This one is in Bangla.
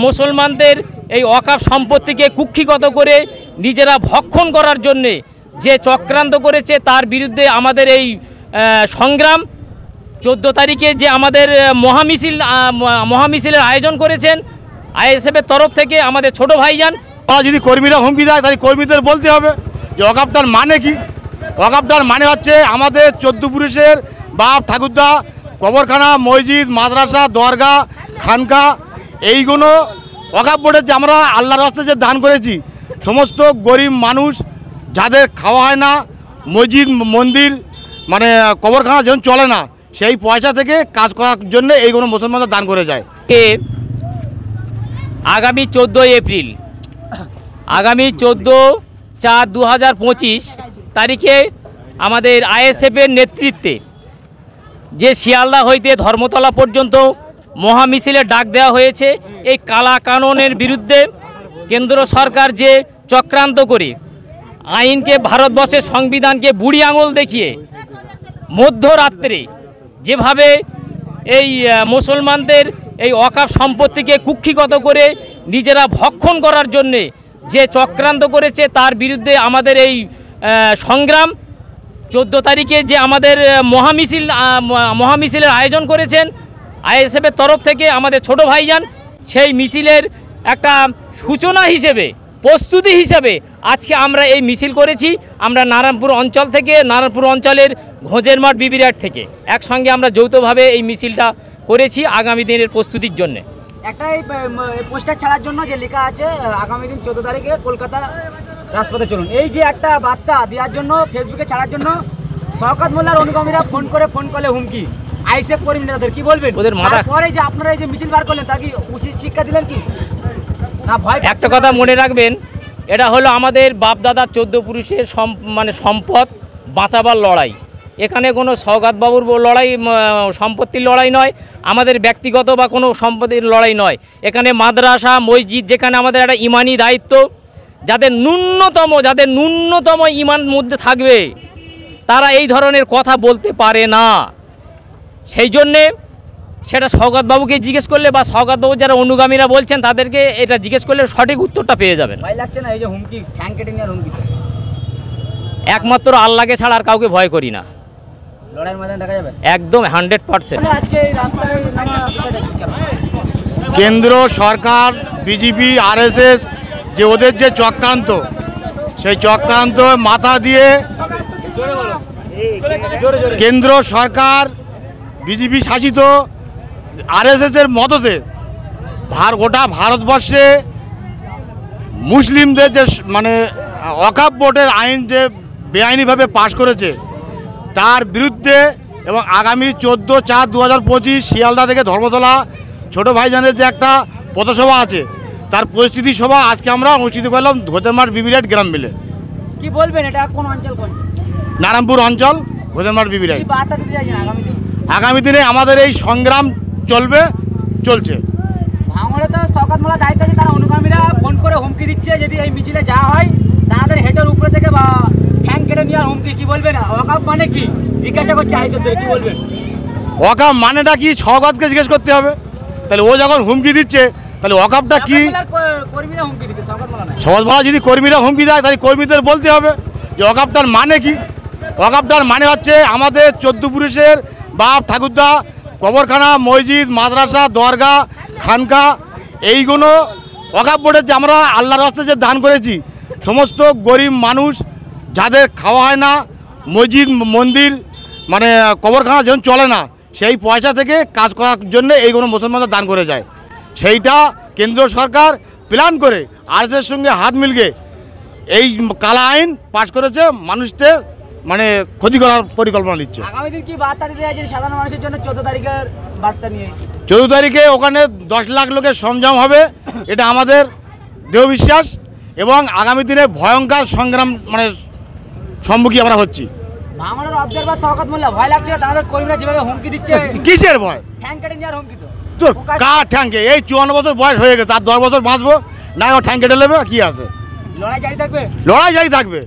মুসলমানদের এই ওয়াকফ সম্পত্তিকে কুক্ষিগত করে নিজেরা ভক্ষণ করার জন্যে যে চক্রান্ত করেছে তার বিরুদ্ধে আমাদের এই সংগ্রাম 14 তারিখে যে আমাদের মহামিছিলের আয়োজন করেছেন আইএসএফের তরফ থেকে আমাদের ছোট ভাইজান। যদি কর্মীরা হুমকি দেয় তাহলে কর্মীদের বলতে হবে যে ওয়াকফটার মানে কি। ওয়াকফটার মানে হচ্ছে আমাদের 14 পুরুষের বাপ ঠাকুরদা কবরখানা, মসজিদ, মাদ্রাসা, দরগা, খানকা এইগুলো ওয়াকফ বোর্ডে যে আমরা আল্লাহর রাস্তায় যে দান করেছি, সমস্ত গরিব মানুষ যাদের খাওয়া হয় না, মসজিদ মন্দির মানে কবরখানা যখন চলে না, সেই পয়সা থেকে কাজ করার জন্য এইগুলো মুসলমানরা দান করে যায়। আগামী 14 এপ্রিল আগামী 14/4/2025 তারিখে আমাদের আইএসএফের নেতৃত্বে যে শিয়ালদা হইতে ধর্মতলা পর্যন্ত মহামিছিলের ডাক দেওয়া হয়েছে। এই কালা কানুনের বিরুদ্ধে কেন্দ্র সরকার যে চক্রান্ত করে আইনকে, ভারতবর্ষের সংবিধানকে বুড়ি আঙুল দেখিয়ে মধ্যরাত্রে যেভাবে এই মুসলমানদের এই ওয়াকফ সম্পত্তিকে কুক্ষিগত করে নিজেরা ভক্ষণ করার জন্যে যে চক্রান্ত করেছে তার বিরুদ্ধে আমাদের এই সংগ্রাম 14 তারিখে যে আমাদের মহামিছিলের আয়োজন করেছেন আইএসএফের তরফ থেকে আমাদের ছোট ভাইজান। সেই মিছিলের একটা সূচনা হিসেবে, প্রস্তুতি হিসেবে আজকে আমরা এই মিছিল করেছি। আমরা নারায়ণপুর অঞ্চল থেকে, নারায়ণপুর অঞ্চলের ঘোঁজের মাঠ বিবিরাট থেকে একসঙ্গে আমরা যৌথভাবে এই মিছিলটা করেছি আগামী দিনের প্রস্তুতির জন্য। একটা এই পোস্টার ছাড়ার জন্য যে লেখা আছে আগামী দিন 14 তারিখে কলকাতা রাজপথে চলুন, এই যে একটা বার্তা দেওয়ার জন্য ফেসবুকে ছাড়ার জন্য শওকত মোল্লার অনুগামীরা ফোন করলে হুমকি, আইএসএফ কর্মী নেতাদের কি বলবেন? ওদের মাথা পরে যে আপনারা এই যে মিছিল বার করলেন তা কি উচিত শিক্ষা দিলেন কি না? ভয়। একটা কথা মনে রাখবেন, এটা হলো আমাদের বাপদাদা 14 পুরুষের সম্পদ বাঁচাবার লড়াই। এখানে কোনো শওকত বাবুর লড়াই, সম্পত্তির লড়াই নয়, আমাদের ব্যক্তিগত বা কোনো সম্পত্তির লড়াই নয়। এখানে মাদ্রাসা, মসজিদ, যেখানে আমাদের একটা ইমানি দায়িত্ব, যাদের ন্যূনতম ইমান মধ্যে থাকবে তারা এই ধরনের কথা বলতে পারে না। সেই জন্যে সেটা শওকত বাবুকে জিজ্ঞেস করলে বা শওকত বাবু যারা অনুগামীরা বলছেন তাদেরকে এটা জিজ্ঞেস করলে সঠিক উত্তরটা পেয়ে যাবেন। ভয় লাগছে না এই যে হুমকি, ঠ্যাং কেটে নেওয়ার হুমকি? একমাত্র আল্লাহকে ছাড়া আর কাউকে ভয় করি না। লড়াইয়ের ময়দানে দেখা যাবে একদম 100%। আজকে এই রাস্তায় কেন্দ্র সরকার, বিজেপি, আরএসএস যে ওদের যে চক্রান্ত, সেই চক্রান্ত মাথা দিয়ে কেন্দ্র সরকার বিজেপি শাসিত আরএসএসের মদতে গোটা ভারতবর্ষে মুসলিমদের যে ওয়াকফ বোর্ডের আইন যে বেআইনিভাবে পাশ করেছে তার বিরুদ্ধে এবং আগামী 14/4/2025 শিয়ালদা থেকে ধর্মতলা ছোট ভাইজানের যে একটা পথসভা আছে তার পরিস্থিতি সভা আজকে আমরা অনুষ্ঠিত করলাম ঘোঁজেরমাঠ বিবিরাট গ্রাম মিলে। কি বলবেন, এটা কোন অঞ্চল? নারায়ণপুর অঞ্চল, ঘোঁজেরমাঠ বিবিরাট। আগামী দিনে আমাদের এই সংগ্রাম চলছে। ভাঙড়ে তো শওকত মোল্লার দায়িত্ব আছে, তারা অনুগামীরা ফোন করে হুমকি দিচ্ছে যদি এই মিছিলে যাওয়া হয় তাদের হেডের উপরে থেকে বা ঠ্যাং কেটে নেওয়ার হুমকি। কি বলবেন? ওয়াকফ মানে কি জিজ্ঞাসা করছে আইএসএফদের, কি বলবেন? ওয়াকফ মানেটা কি শওকতকে জিজ্ঞেস করতে হবে। তাহলে ও যখন হুমকি দিচ্ছে তাহলে ওয়াকফটা কি? কর্মীরা হুমকি দিচ্ছে, শওকত মোল্লা না। শওকত মোল্লা যদি কর্মীরা হুমকি দেয় তাহলে কর্মীদের বলতে হবে যে ওয়াকফটার মানে কি। ওয়াকফটার মানে হচ্ছে আমাদের 14 পুরুষের বাপ ঠাকুরদা কবরখানা, মসজিদ, মাদ্রাসা, দরগা, খানকা এইগুলো ওয়াকফ বোর্ডে যে আমরা আল্লাহর রাস্তায় যে দান করেছি, সমস্ত গরিব মানুষ যাদের খাওয়া হয় না, মসজিদ মন্দির মানে কবরখানা যখন চলে না, সেই পয়সা থেকে কাজ করার জন্য এইগুলো মুসলমানরা দান করে যায়। সেইটা কেন্দ্র সরকার প্ল্যান করে আরএসএসের সঙ্গে হাত মিলিয়ে এই কালা আইন পাশ করেছে, মানুষদের ক্ষতি করার পরিকল্পনা নিচ্ছে। আগামী দিন কি বার্তা দিতে চাইছেন সাধারণ মানুষের জন্য 14 তারিখের বার্তা নিয়ে? 14 তারিখে ওখানে 10 লাখ লোকের সমাগম হবে, এটা আমাদের দৃঢ় বিশ্বাস। এবং আগামী দিনে ভয়ঙ্কর সংগ্রাম সম্মুখীন আমরা হচ্ছি। ভাঙড়ের অবজারভার শওকত মোল্লা, ভয় লাগছে তাদের কর্মীরা যেভাবে হুমকি দিচ্ছে? কিসের ভয়? ঠ্যাং কেটে নেওয়ার হুমকি। তো কার ঠ্যাংকে? এই 54 বছর বয়স হয়ে গেছে, আর 10 বছর বাঁচবো না, ও ঠ্যাং কেটে নেবে কি আছে? লড়াই জারি থাকবে। লড়াই জারি থাকবে।